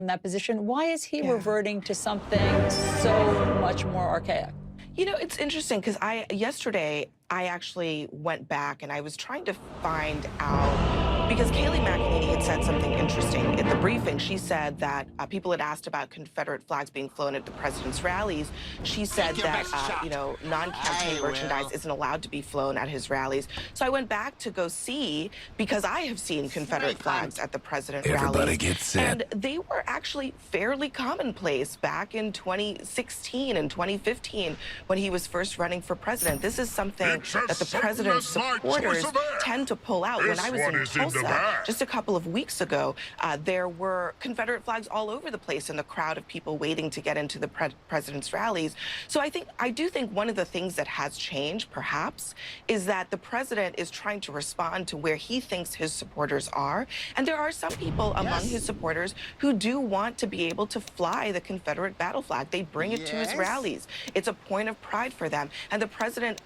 in that position. Why is he reverting to something so much more archaic? You know, it's interesting because yesterday I actually went back and I was trying to find out, because Kayleigh McEnany had said something interesting. In the briefing, she said that people had asked about Confederate flags being flown at the president's rallies. She said that, you know, non-campaign merchandise isn't allowed to be flown at his rallies. So I went back to go see, because I have seen Confederate flags at the president's rallies. Gets and they were actually fairly commonplace back in 2016 and 2015 when he was first running for president. This is something that the president's supporters tend to pull out. When I was in Tulsa just a couple of weeks ago, there were Confederate flags all over the place in the crowd of people waiting to get into the president's rallies. So I do think one of the things that has changed, perhaps, is that the president is trying to respond to where he thinks his supporters are. And there are some people among his supporters who do want to be able to fly the Confederate battle flag. They bring it to his rallies. It's a point of pride for them. And the president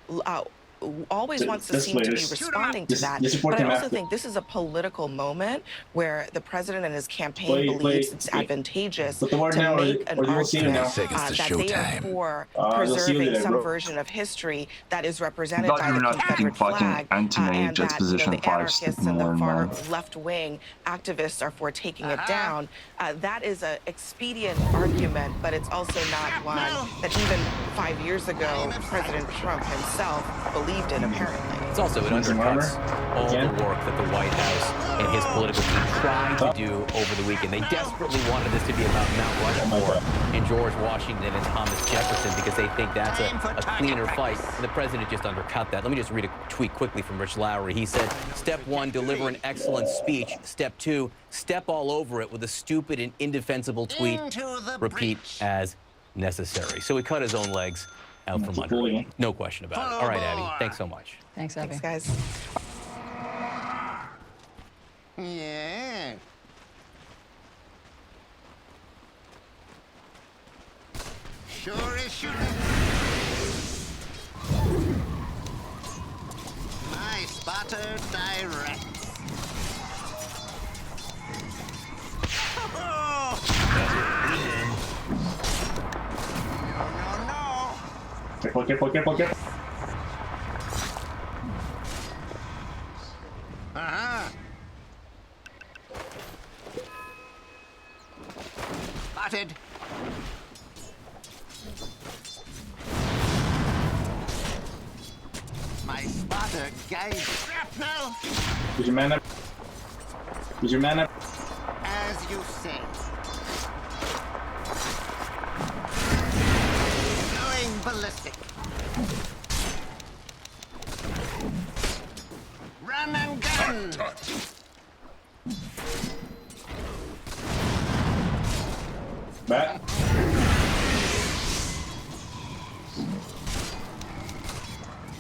always wants to seem to be responding to that. But I also think this is a political moment where the president and his campaign believes it's advantageous to make an argument that they are for preserving some version of history that is represented by the Confederate flag, and that the anarchists and the far left-wing activists are for taking it down. That is an expedient argument, but it's also not one that even 5 years ago President Trump himself believed in, apparently. It's also, it undercuts all the work that the White House and his political team tried to do over the weekend. They desperately wanted this to be about Mount Rushmore and George Washington and Thomas Jefferson because they think that's a cleaner fight. And the president just undercut that. Let me just read a tweet quickly from Rich Lowry. He said, "Step 1, deliver an excellent speech. Step 2, step all over it with a stupid and indefensible tweet. Repeat as necessary." So he cut his own legs out from under him. No question about it. All right, Abby. Thanks so much. Thanks, Abby. Thanks, guys. Yeah. Sure is shooting. My spotter directs. Oh! Careful. Spotted. My spotter guides shrapnel. Use your mana. As you say. Going ballistic. Run and gun. Back.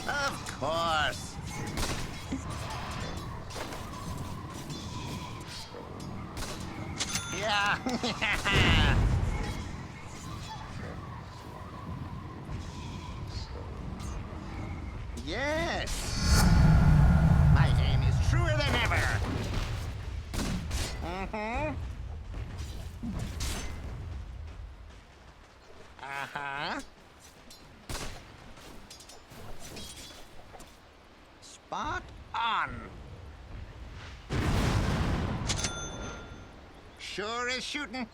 Of course. Yeah. Yes. My aim is truer than ever. Spot on. Sure is shooting.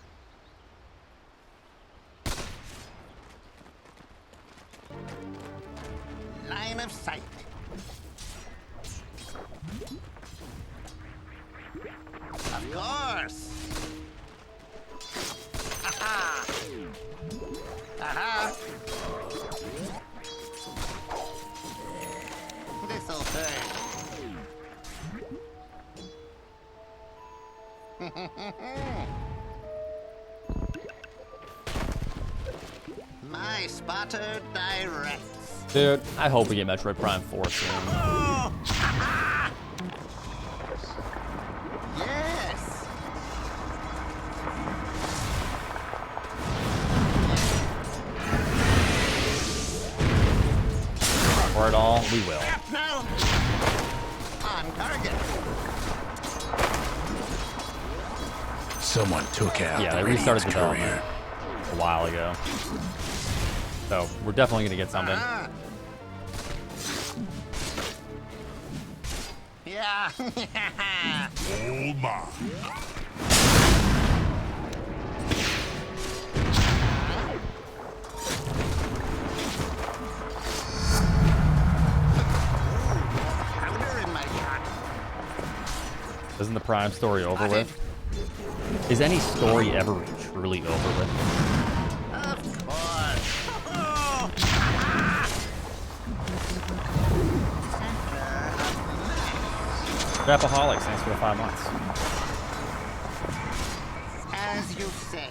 Line of sight. Of course. Aha. Aha. This'll hurt. My spotter directs. Dude, I hope we get Metroid Prime 4 soon. Oh. Yes. For it all, we will. Shrapnel. On target. Someone took out Yeah, the they restarted Radiant's development courier. a while ago. So we're definitely gonna get something. Yeah. All mine. Powder in my shot. Isn't the Prime story over with? Is any story ever truly over with? Of course. Trapaholics, thanks for the 5 months. As you say.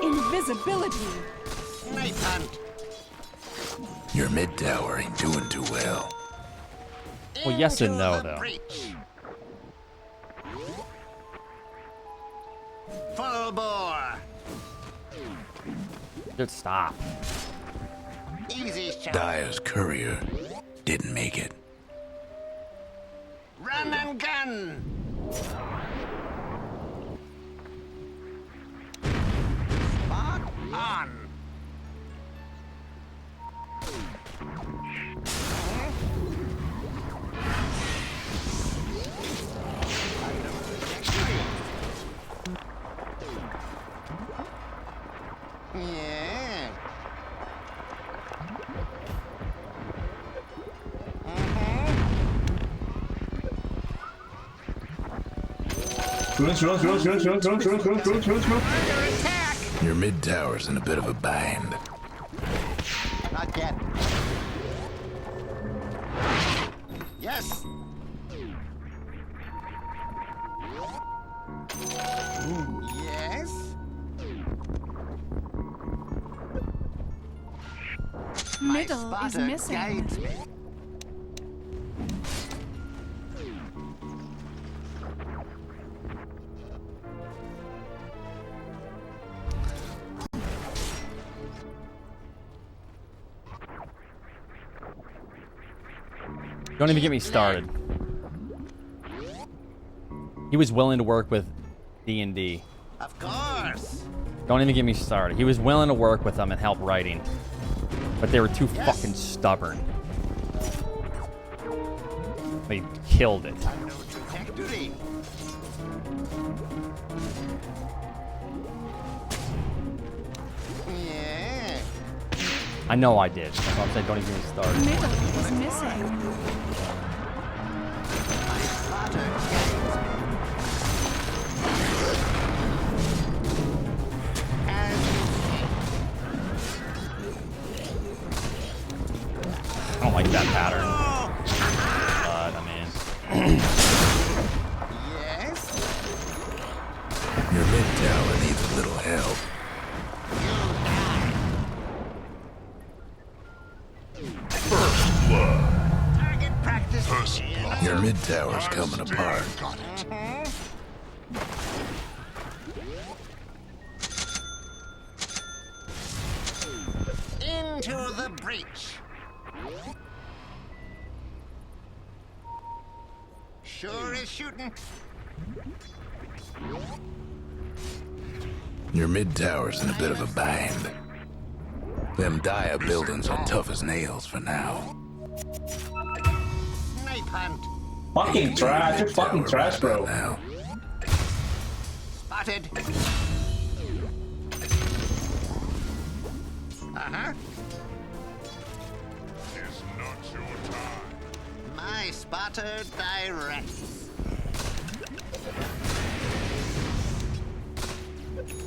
Invisibility. Snipe hunt. Your mid tower ain't doing too well. Well, yes and Into no, the though. breach. Full bore. Dude, stop. Easy shot. Dyer's courier didn't make it. Run and gun. Spot on. Yeah. Your mid tower's in a bit of a bind. Not yet. Yes. Yes. My Middle is spotter missing. guides me. Don't even get me started. He was willing to work with D&D. Of course. Don't even get me started. He was willing to work with them and help writing. But they were too Yes. fucking stubborn. They killed it. A new trajectory. Yeah. I know I did. That's what I'm saying. Don't even get me started. Middle is missing. My spotter guides me. As you I don't like that pattern. But, I mean... Yes. Your mid tower needs a little help. Target practice. Your mid tower's coming apart. Into the breach. Sure is shooting. Your mid tower's in a bit of a bind. Them Dyer buildings are tough as nails for now. Snipe hunt. Fucking trash. You're fucking Tower trash, right bro. about now. Spotted. Uh-huh. It's not your time. My spotter directs.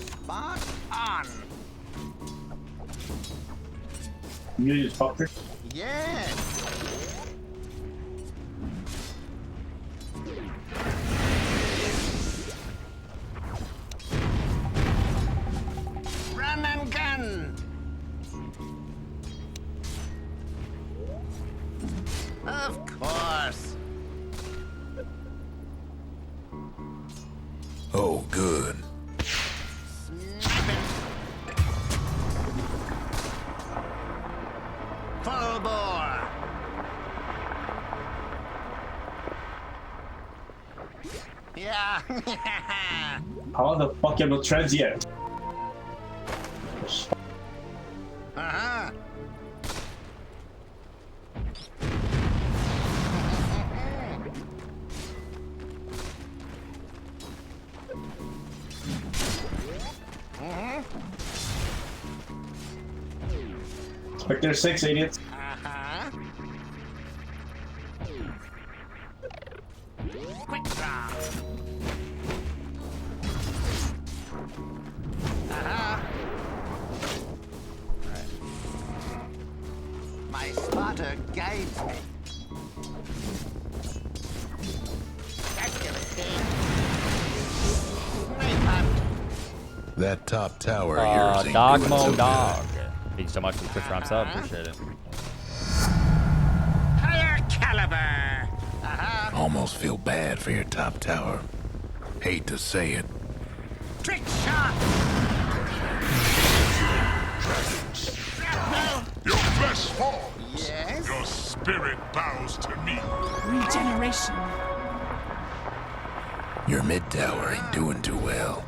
Spot on. You just fucked her. Yes. Run and gun. Of course. Oh, good. Sniping. Full bore. Yeah. How the fuck am I trans yet? Uh-huh. Spectre 6, idiots. Uh-huh. Quick draw. Uh-huh. My spotter guides me. Spectecular thing. Snipe up. That top tower of yours ain't doing so Dogmo good. Dog. Thank you so much for the Twitch Prime sub. Appreciate it. Higher caliber. Uh-huh. Almost feel bad for your top tower. Hate to say it. Trick shot. Shrapnel. Your flesh falls. Yes. Your spirit bows to me. Regeneration. Your mid tower ain't doing too well.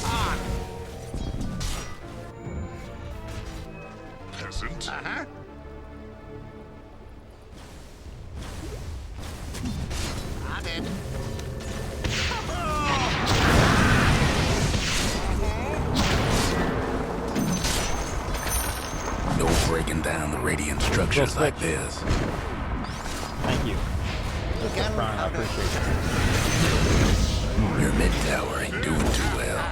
On. Peasant. Uh-huh. I did. No breaking down the radiant structures like this. Thank you. Twitch Prime, I appreciate it. Your mid tower ain't doing too well.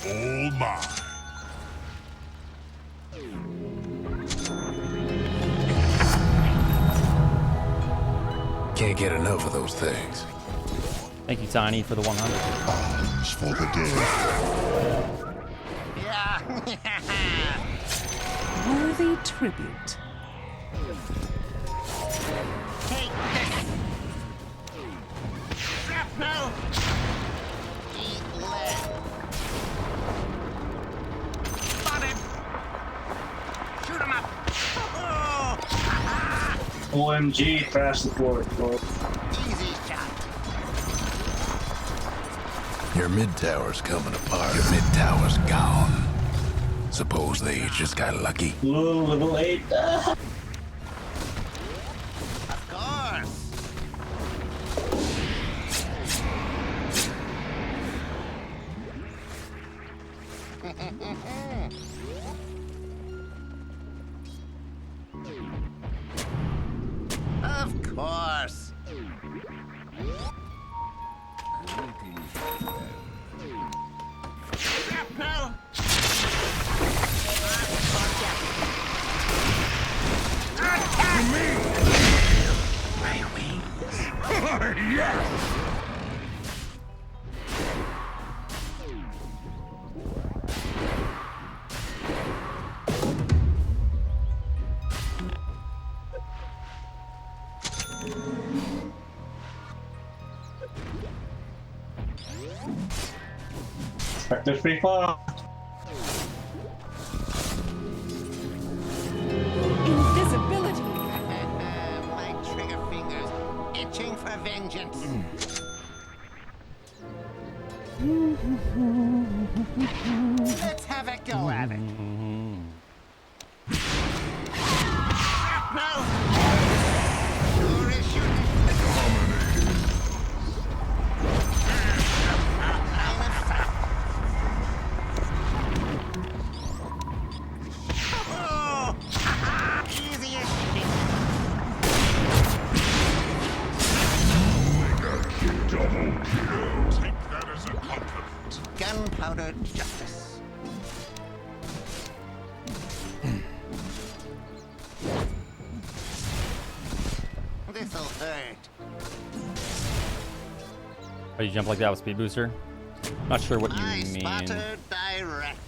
All mine. Can't get enough of those things. Thank you, Tiny, for the 100. It's for the dead. Yeah. Worthy tribute. Take this. Shrapnel. Eat lead. Spotted. Shoot him up. OMG, trash support, bro. Easy shot. Your mid tower's coming apart. Your mid tower's gone. Suppose they just got lucky. Level 8. Of course. Of course. Shrapnel. Spectre's pretty far. Invisibility. My trigger fingers itching for vengeance. Let's have a go at it. Shrapnel! Sure is shooting. Line of sight. Oh! Easy as shit. Double kill. Take that as a compliment. Gunpowder justice. This'll hurt. Oh, you jump like that with speed booster? Not sure what you My mean. spotter directs.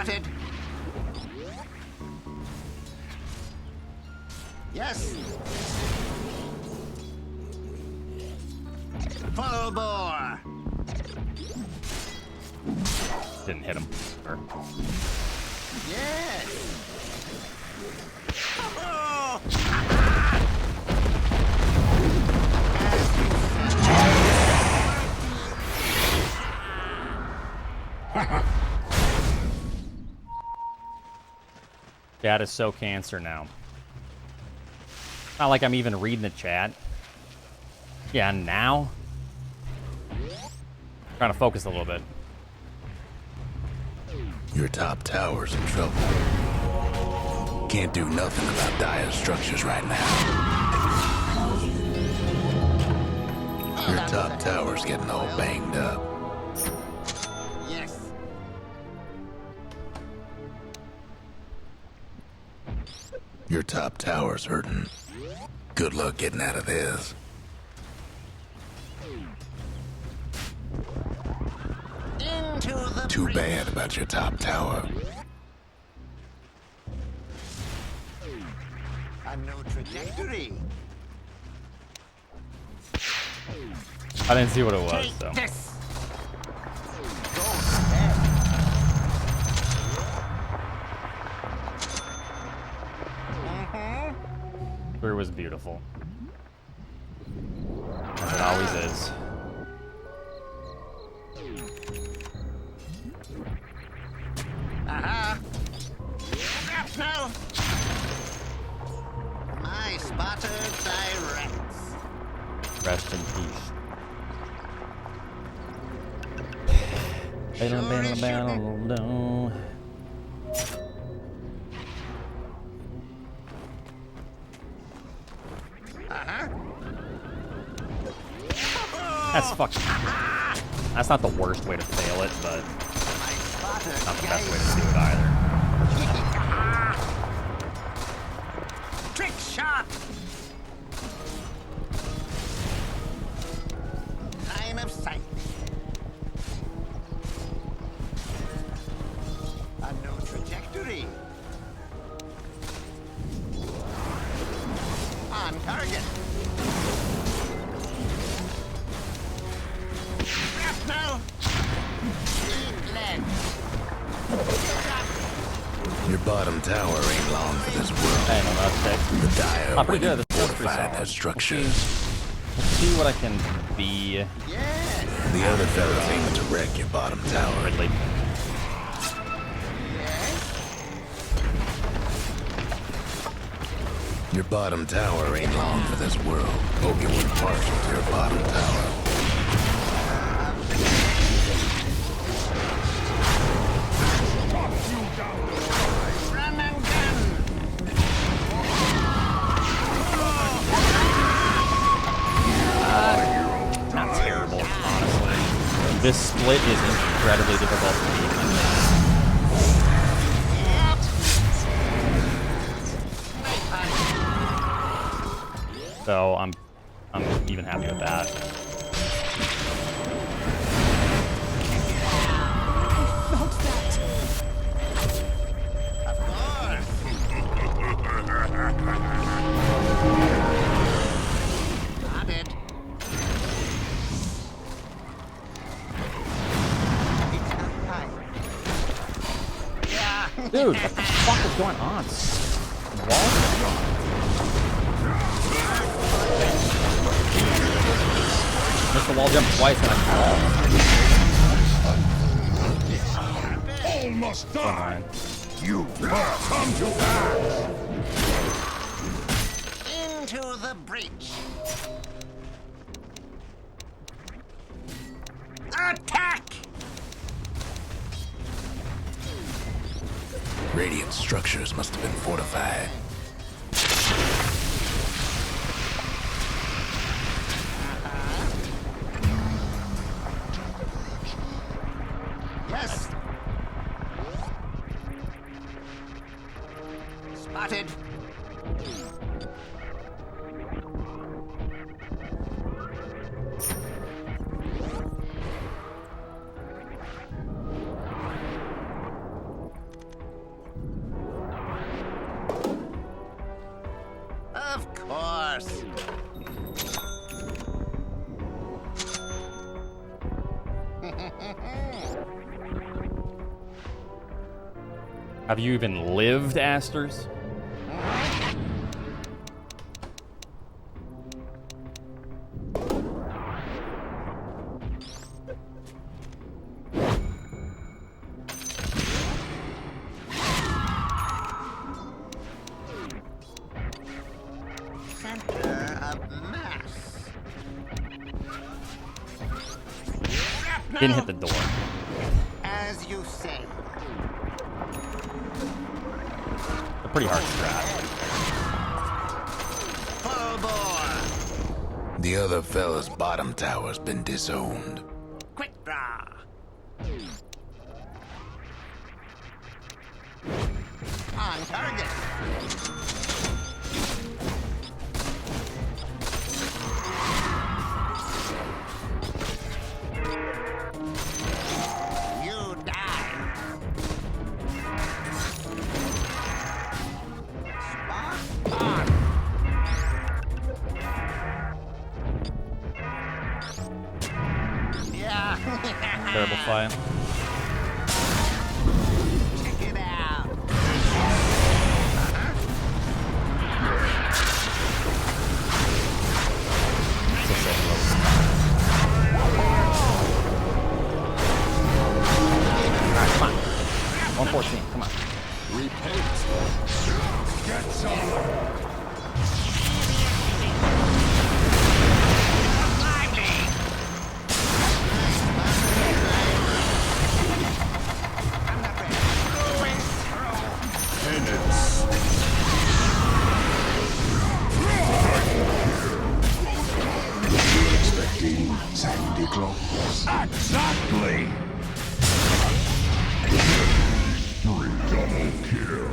Spotted. Yes. Full bore. Didn't hit him. Or- Yes. Oh. Chat is so cancer now. Not like I'm even reading the chat. Yeah, now. Trying to focus a little bit. Your top tower's in trouble. Can't do nothing about dire structures right now. Your top tower's getting all banged up. Yes. Your top tower's hurting. Good luck getting out of this. Into the Too breach. bad about your top tower. A new trajectory. I didn't see what it was, Take so. this. Go ahead. It was beautiful. As it always is. Aha. Traps now. My spotter directs. Rest in peace. Uh-huh. That's fucking. That's not the worst way to fail it, but My spotter not the best way guides. to do it either. Trick shot. Line of sight. A new trajectory. On target. Shrapnel. Deep lead. Your bottom tower ain't long for this world. Hey, no, that's it. The dire Oh, pretty good. went This feels pretty fortified solid. their structures. Let's see what I can be. Yes. The other fellas aiming to wreck your bottom tower. Ridley. Your bottom tower ain't long for this world. Hope you weren't partial to your bottom tower. Run and gun. Not terrible, honestly. This split is incredibly difficult to beat. So I'm even happy with that. Felt that. Of course. Spotted. Yeah. Dude, what the fuck is going on? Wall? Missed the wall jump twice and I All must die. fell. You will come to pass. Into the breach. Attack! Radiant structures must have been fortified. Yes. Spotted. course. Have you even lived, Asters? Center of mass. Didn't hit the door. As you say. A pretty hard strat. Full bore. The other fella's bottom tower's been disowned. Quick draw. On target. You die. Spot on. Yeah. Terrible fight. Check it out. It's a second level. Alright, come on. 114, come on. Get some. Penance. Expecting Sandy Claus. Exactly. Double kill.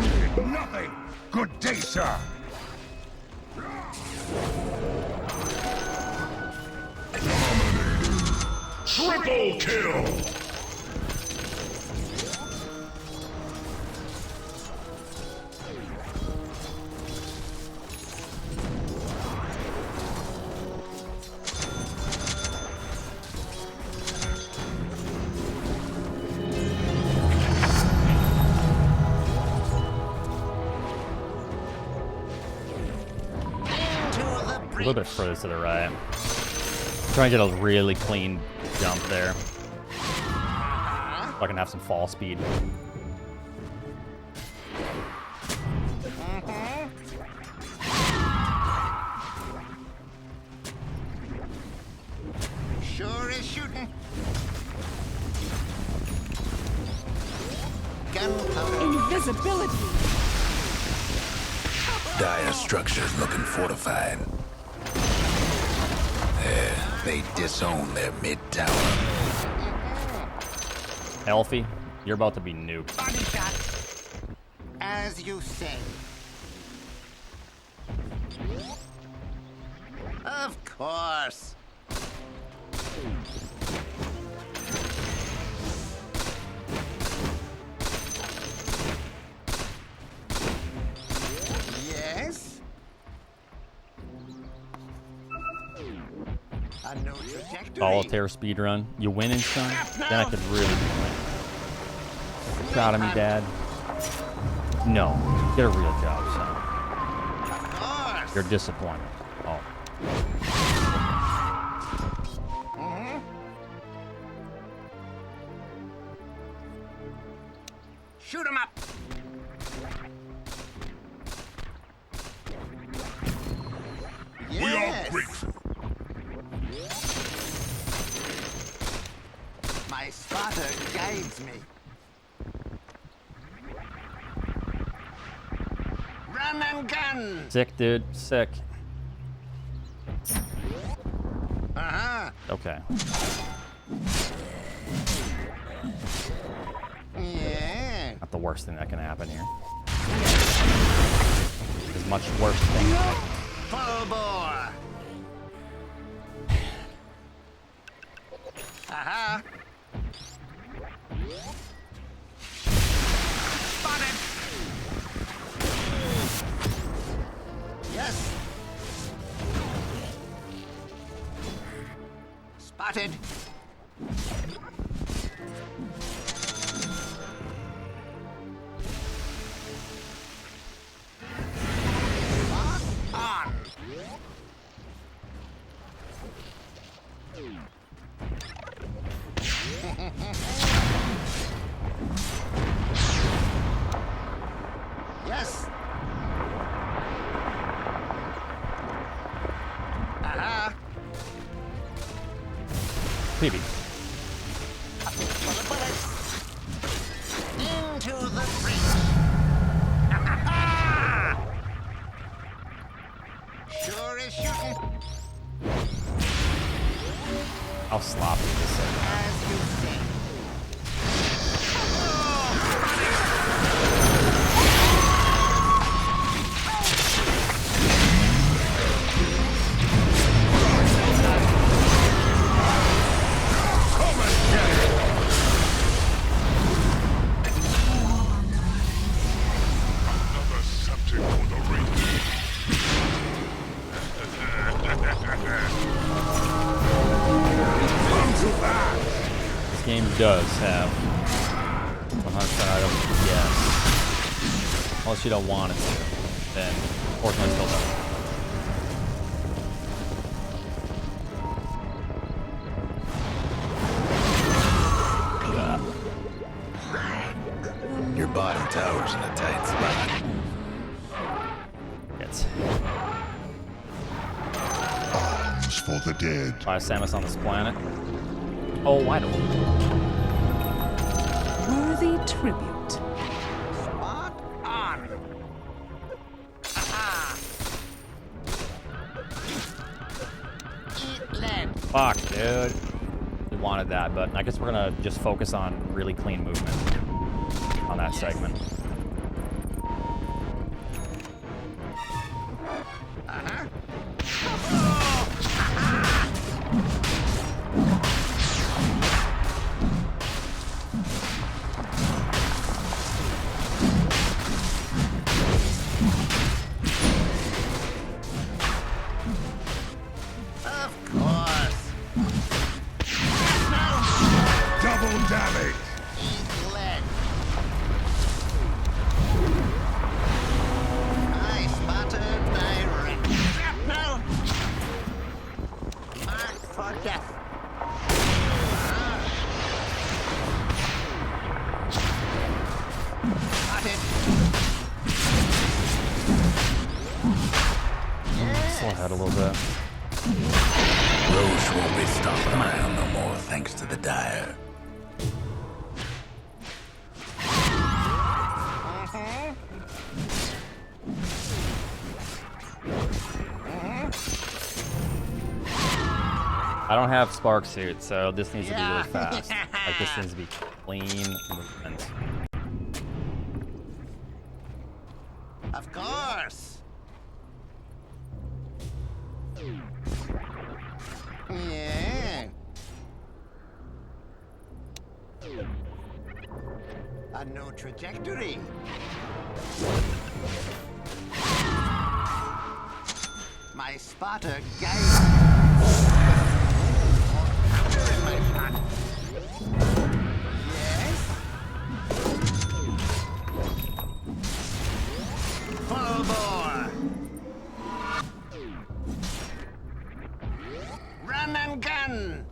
Nothing. Good day, sir. Triple kill. A little bit further to the right. Trying to get a really clean jump there. So I can have some fall speed. Sure is shooting. Gunpowder. Invisibility. Dire structures looking fortified. There, they disown their mid-tower. Healthy, you're about to be nuked. Body shot. As you say. Of course. Yes. A new trajectory. Solitaire speedrun. You win in son? Then I could really win. Proud of me, Dad. No. Get a real job, son. Of course. You're disappointed. Oh. Shoot him up. We are Yes. grateful. My spotter guides me. Run and gun. Sick, dude. Sick. Uh-huh. Okay. Yeah. Not the worst thing that can happen here. There's much worse things. Full bore. Uh-huh. Spotted. Yes. Spotted. On. Yes. Maybe. For the bullets. Into the breach. Sure is shooting. How sloppy this is. As you say. Another subject for the rating. This game does have 100% items, yes. Unless you don't want it to, then Fortnite still does. Your bottom tower's in a tight spot. It's Arms for the dead. Fire Samus on this planet. Oh, wide open. Worthy tribute. Spot on. Eat lead. Fuck, dude. We wanted that, but I guess we're gonna just focus on really clean movement on that segment. Of course. Double damage. Eat lead. I spotted direct. Shrapnel. Mark for death. Spotted. Slow ahead a little bit. Roche won't be stomping around no more thanks to the Dire. I don't have Spark Suit, so this needs to be really fast. Like, this needs to be clean movement. Of course. Yeah. A new trajectory. My spotter guides. Powder in my shot. Yes. Full bore. Run and gun.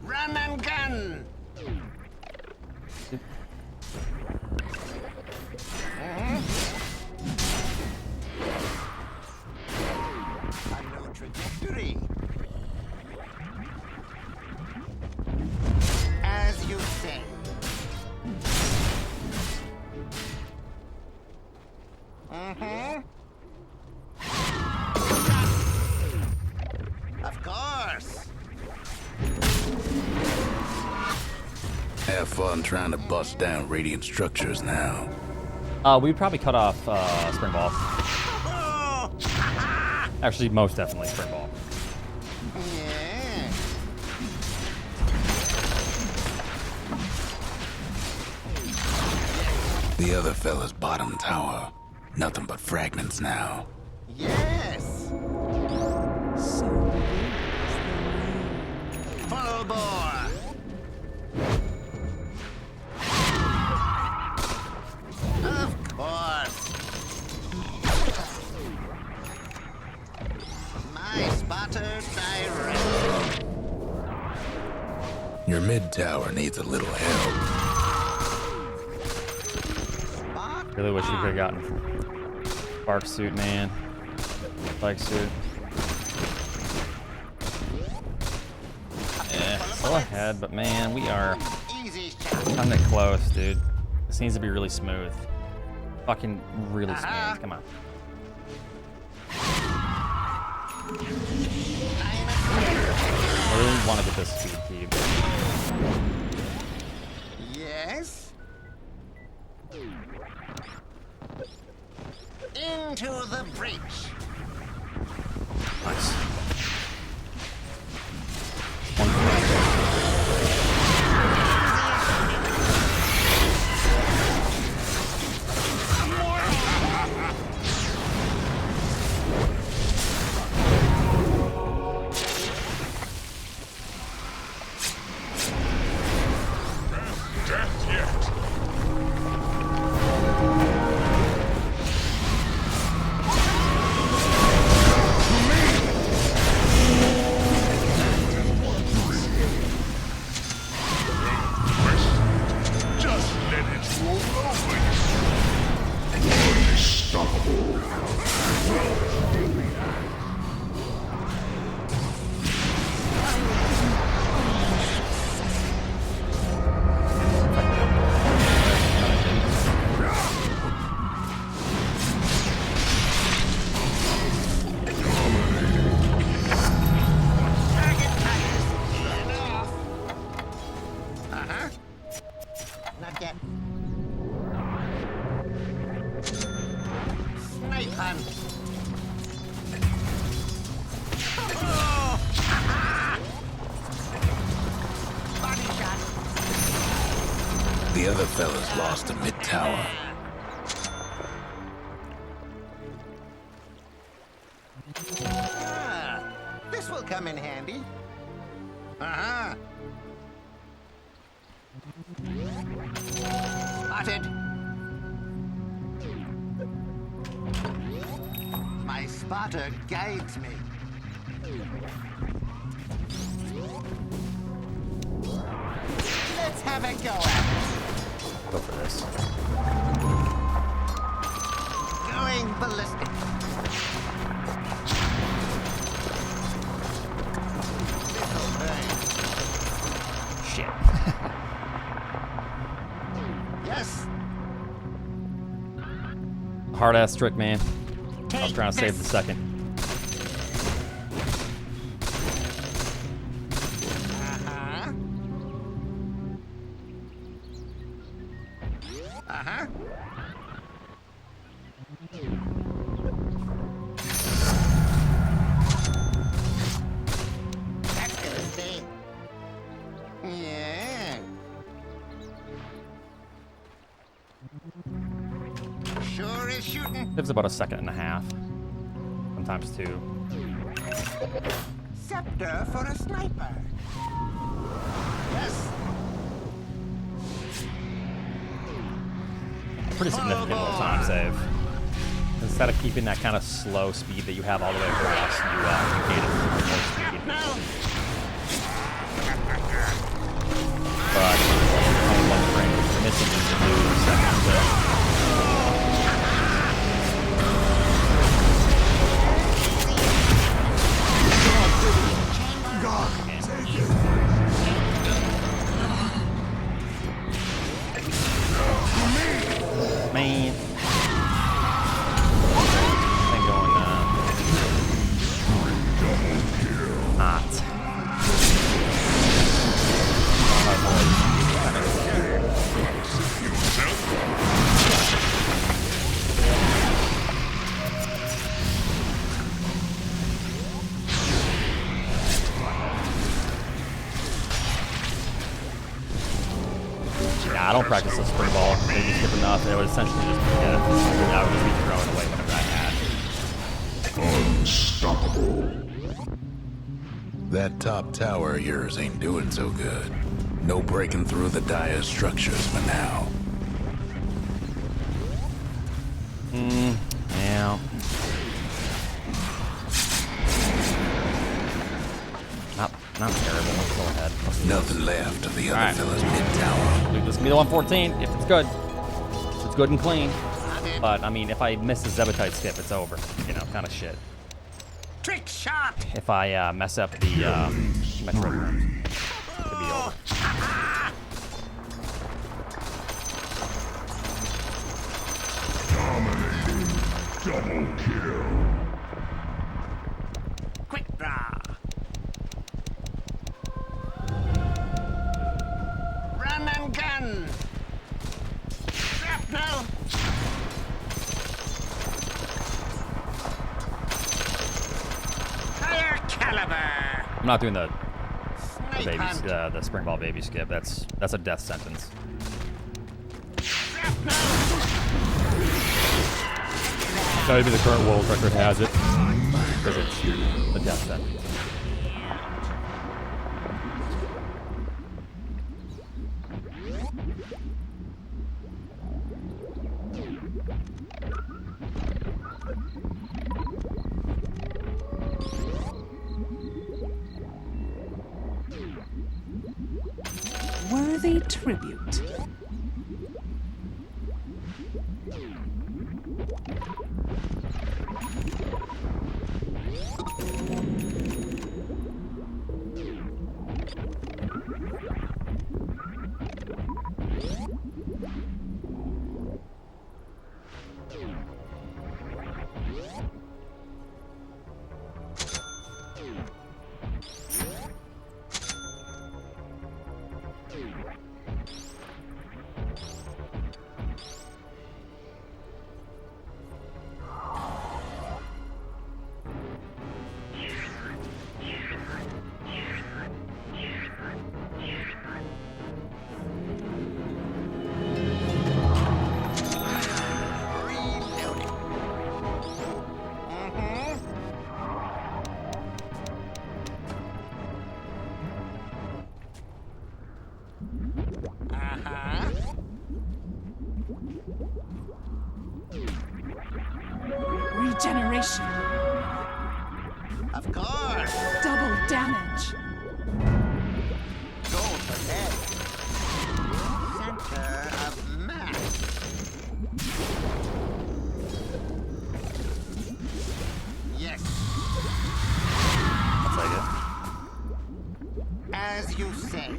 Run and gun. A new trajectory. As you say. Of course. Have fun trying to bust down radiant structures now. We'd probably cut off Spring Ball. Oh, Actually, most definitely Spring Ball. yeah. The other fella's bottom tower. Nothing but fragments now. Yes. So is the rain. Full bore. Of course. My spotter direct. Your mid tower needs a little help. Spot Really wish we could have gotten Bark suit, man. Bike suit. Yeah, still ahead, but man, we are easy shot. kind of close, dude. This needs to be really smooth. Fucking really smooth. Come on. I really want to get this speed key. Yes. Into the breach. Nice. Death yet. Just let it roll over you. Unstoppable. Uh-huh. Not yet. Snipe hunt. Oh! Body shot. The other fella's lost a mid tower. Ah, this will come in handy. Uh-huh. Spotted. My spotter guides me. Let's have a go at it. Go for this. Going ballistic. This'll burn. Shit. Yes. Hard ass trick, man. I was trying to save the second. Uh-huh. Uh-huh. That's gonna stay. Yeah. Sure is shooting. Gives about a second and a half. Sometimes two. Scepter for a sniper. Yes. Pretty significant little time save. Instead of keeping that kind of slow speed that you have all the way across, you gain it more speed. But only one frame is missing in the new second. So. Man. I'm going hot. Yeah, I don't practice the spring ball. Maybe skip enough. It would essentially just be I would just be throwing away whatever I had. Unstoppable. That top tower of yours ain't doing so good. No breaking through the dire structures for now. Yeah. Not terrible. Let's go ahead. Nothing left of the other Alright. fella's mid-tower. This can be the 114 if it's good. If it's good and clean. But, I mean, if I miss the Zebetite skip, it's over. You know, kind of shit. Trick shot. If I mess up the Metro room, it could be over. Dominating. Double kill. Quick draw. Run and gun. Shrapnel. Higher caliber. I'm not doing the Snake baby, hunt. the spring ball baby skip. That's a death sentence. Shrapnel. Not even the current world record has it, because it's a death sentence. Worthy tribute. Regeneration. Of course. Double damage. Goal for head. Center of mass. Yes. I'll take it. As you say.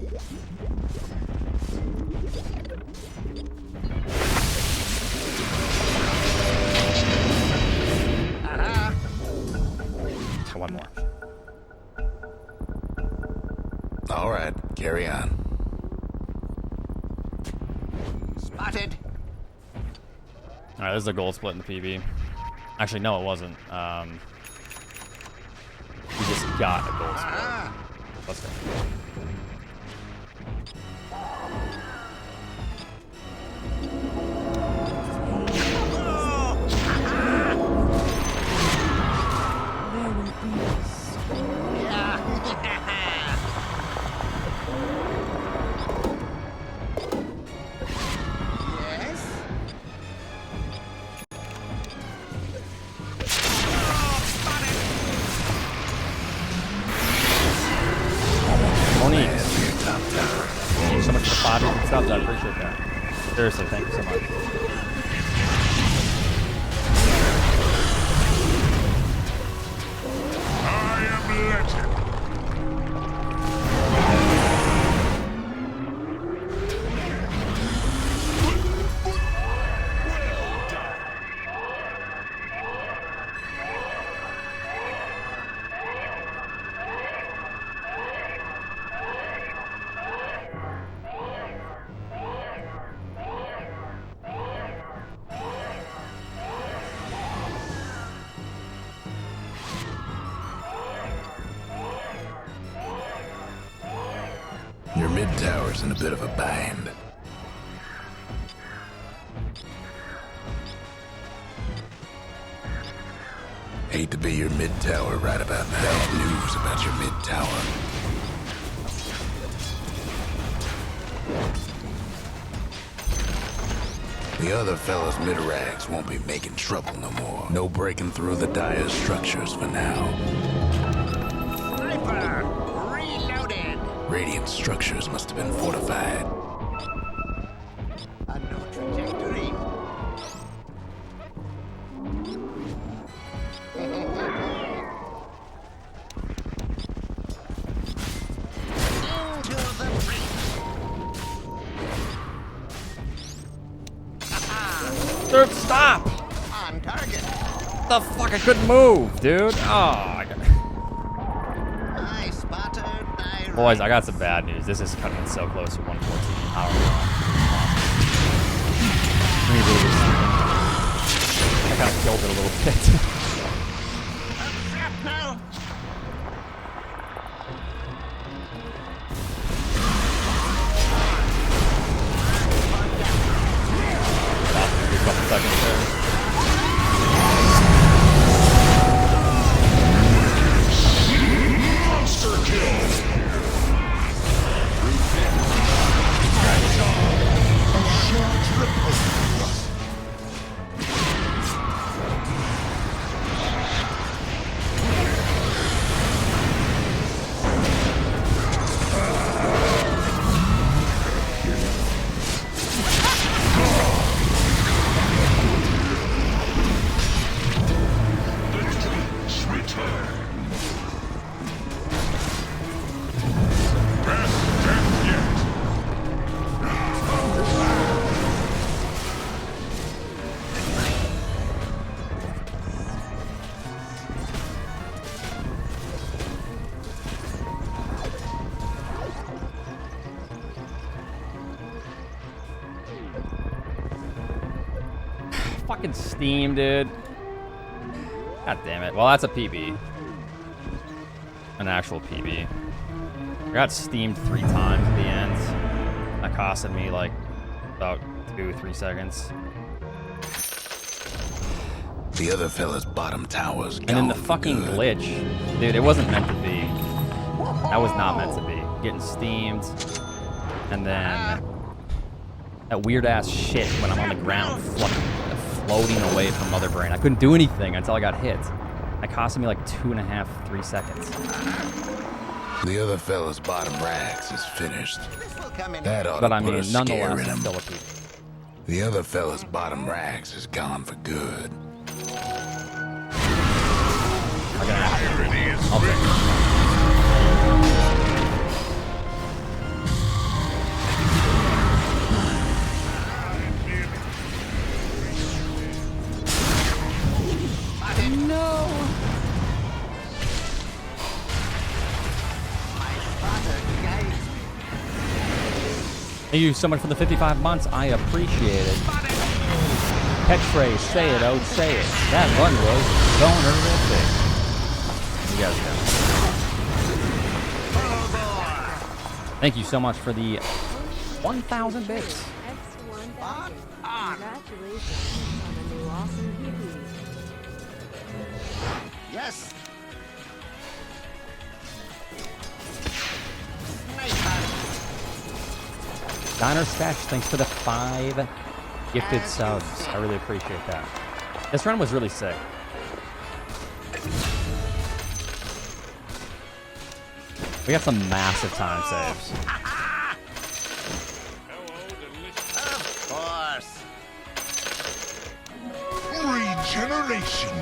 One more. All right, carry on. Spotted. All right, this is a gold split in the PB. Actually, no, it wasn't. We just got a gold split. Let's go. There will be a storm. Yes. Monique. Thank you so much for the 5 different subs. I appreciate that. Seriously, thank you so much. I am legend. Your mid-tower's in a bit of a bind. Hate to be your mid-tower right about now. Bad news about your mid-tower. The other fellas mid-rags won't be making trouble no more. No breaking through the dire structures for now. Sniper! Reloaded! Radiant structures must have been fortified. A new trajectory. Into the breach. Dude, stop! On target. The fuck? I couldn't move, dude. Oh, I spotted thy boys, I got some bad news. This is cutting it so close to 114. Power. I kind of killed it a little bit. shrapnel. A couple seconds there. Monster kill. Fucking Steam, dude. God damn it. Well, that's a PB. An actual PB. I got steamed 3 times at the end. That costed me like about 2-3 seconds. The other fella's bottom tower's gone. And then the fucking glitch. Dude, it wasn't meant to be. That was not meant to be. Getting steamed. And then that weird ass shit when I'm on the ground floating away from Mother Brain. I couldn't do anything until I got hit. That costed me like 2.5-3 seconds. The other fella's bottom rags is finished. This will come in. That ought But to I put mean, a scare nonetheless, in it's him. still a PB. The other fella's bottom rags is gone for good. I'll take it. Thank you so much for the 55 months. I appreciate it. Catchphrase, say it, oh, say it. That one was boner ripping. You guys know. Thank you so much for the 1,000 bits. X1000. Congratulations on the new awesome PB. Yes. Sniper. Diner Stash, thanks for the 5 gifted subs. I really appreciate that. This run was really sick. We got some massive time saves. Of course. Regeneration.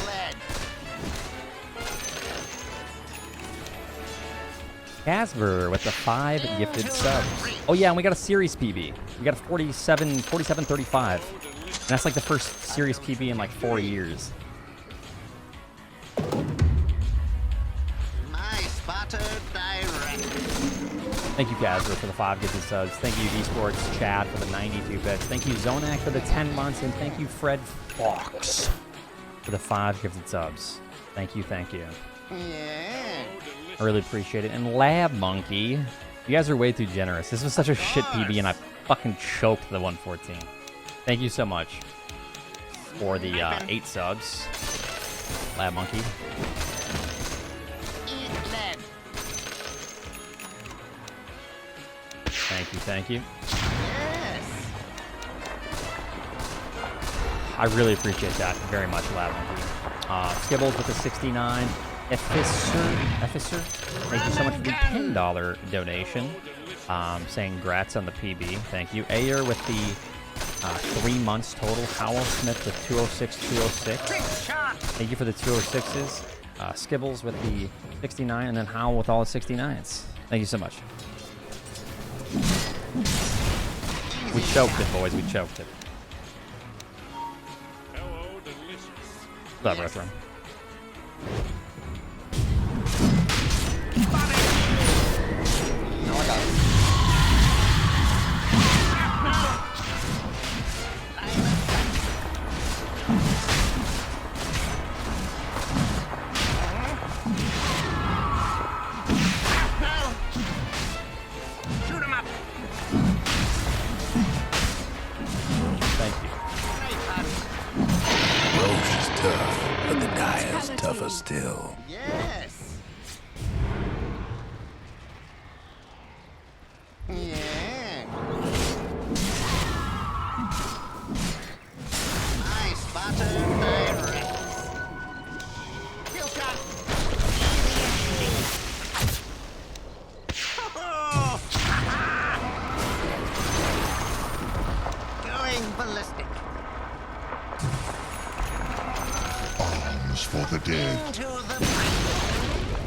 Lead. Casper with the 5 gifted subs. Oh yeah, and we got a series PB. We got a 47-35. And that's like the first series PB in like 4 years. My spotter direct. Thank you, Casper, for the 5 gifted subs. Thank you, Esports Chad, for the 92 bits. Thank you, Zonak, for the 10 months. And thank you, Fred Fox, for the 5 gifted subs. Thank you, thank you. Yeah. I really appreciate it. And Lab Monkey, you guys are way too generous. This was such a shit PB, and I fucking choked the 114. Thank you so much for the 8 subs, Lab Monkey. Eat lead. Thank you, thank you. Yes. I really appreciate that very much, Lab Monkey. Skibbles with the 69. Efficer, thank you so much for the $10 donation. Saying grats on the PB. Thank you. Ayer with the 3 months total. Howell Smith with 206. Thank you for the 206s. Skibbles with the 69, and then Howell with all the 69s. Thank you so much. We choked it, boys. We choked it. Hello, delicious. Love Retro. No, I got it. Shoot him up. Thank you. Roche is tough, but the Dire's tougher still. Yes. Yeah. Nice butter pirates. Kill shot. Going ballistic. Arms for the dead. Into the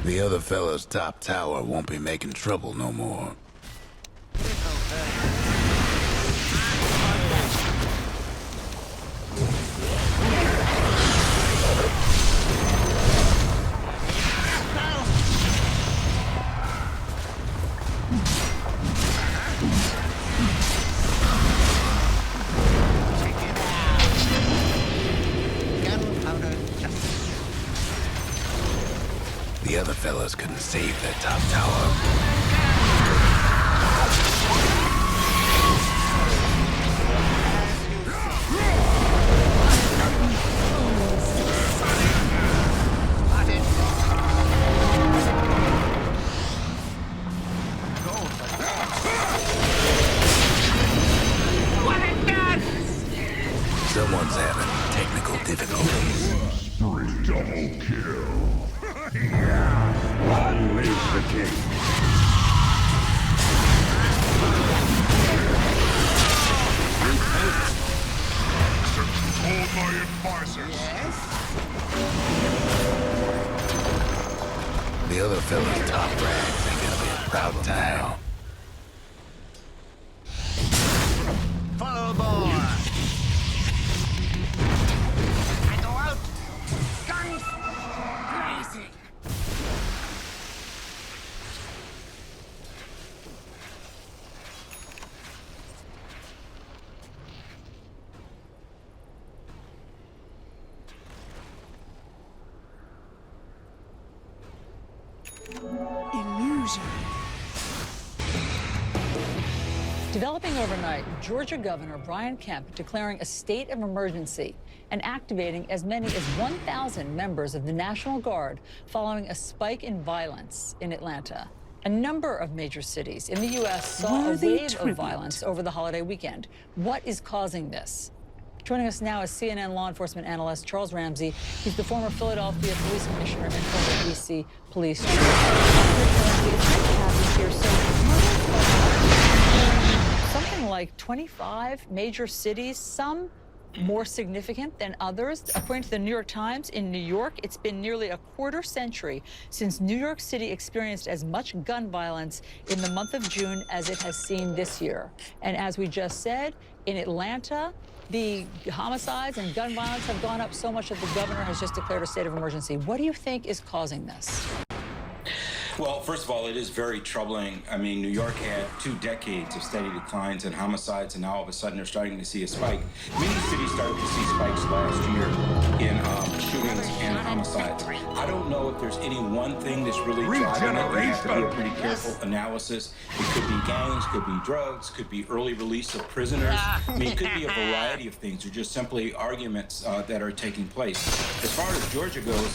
The other fella's top tower won't be making trouble no more. gunpowder justice. The other fellas couldn't save their top tower. Someone's having technical difficulties. Double kill. Long live the king. Hold my advisors. The other fella's top rags ain't gonna be a proud time. Full bore. I go out. Guns blazing. Illusion. Developing overnight, Georgia Governor Brian Kemp declaring a state of emergency and activating as many as 1,000 members of the National Guard following a spike in violence in Atlanta. A number of major cities in the U.S. saw a Worthy wave tribute. of violence over the holiday weekend. What is causing this? Joining us now is CNN law enforcement analyst Charles Ramsey. He's the former Philadelphia police commissioner and former D.C. police chief. Here, so something like 25 major cities, some more significant than others. According to the New York Times, in New York, it's been nearly a quarter century since New York City experienced as much gun violence in the month of June as it has seen this year. And as we just said, in Atlanta, the homicides and gun violence have gone up so much that the governor has just declared a state of emergency. What do you think is causing this? Well, first of all, it is very troubling. I mean, New York had 2 decades of steady declines in homicides, and now all of a sudden they're starting to see a spike. Many cities started to see spikes last year in shootings and homicides. I don't know if there's any one thing that's really driving it. You have to do a pretty careful analysis. It could be gangs, could be drugs, could be early release of prisoners. I mean, it could be a variety of things, or just simply arguments that are taking place. As far as Georgia goes,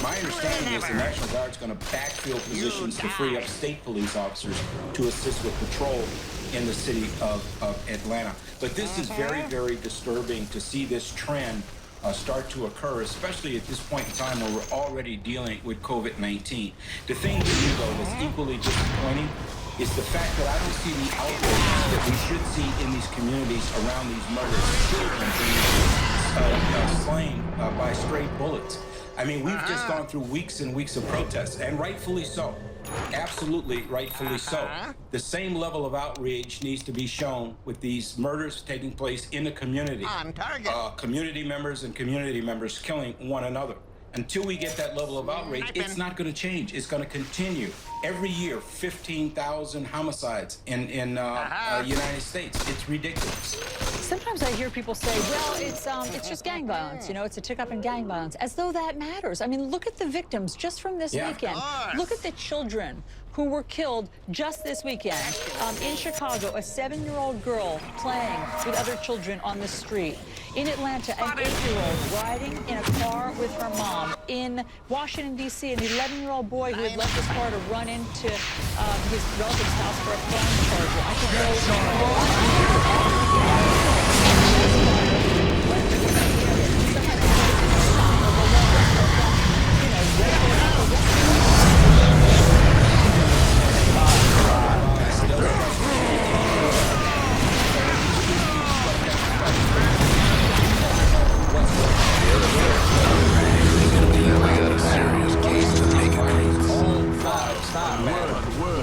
my understanding is the National Guard's going to backfill positions to free up state police officers to assist with patrol in the city of Atlanta. But this is very, very disturbing to see this trend start to occur, especially at this point in time where we're already dealing with COVID-19. The thing to me, though, that's equally disappointing is the fact that I don't see the outrage that we should see in these communities around these murders. Children being slain by stray bullets. I mean, we've just gone through weeks and weeks of protests, and rightfully so. Absolutely rightfully so. The same level of outrage needs to be shown with these murders taking place in the community. On target. Community members killing one another. Until we get that level of outrage, it's not going to change. It's going to continue. Every year, 15,000 homicides in United States. It's ridiculous. Sometimes I hear people say, well, it's just gang violence. You know, it's a tick up in gang violence, as though that matters. I mean, look at the victims just from this weekend. Look at the children who were killed just this weekend. In Chicago, a 7-year-old girl playing with other children on the street. In Atlanta, an 8-year-old riding in a car with her mom. In Washington, D.C., an 11-year-old boy who had left his car to run into his relative's house for a phone charger. I could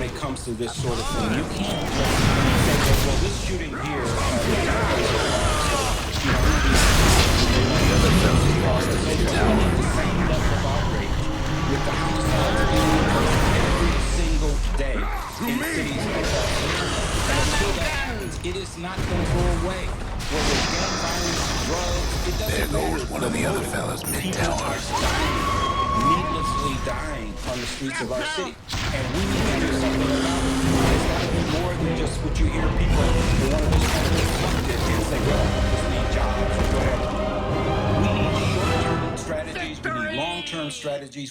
when it comes to this sort of thing. You can't say, well, this shooting here, with the every single day in cities across the country. And until that happens, it is not going to go away. Whether it's gun violence, drugs, it doesn't matter. There goes one of the other fellas mid-towers. Needlessly dying on the streets of our city. And we need to do something about it. It's got to be more than just what you hear people who want to just kind of deflect it and say, well, we just need jobs or whatever. We need short-term strategies. We need long-term strategies.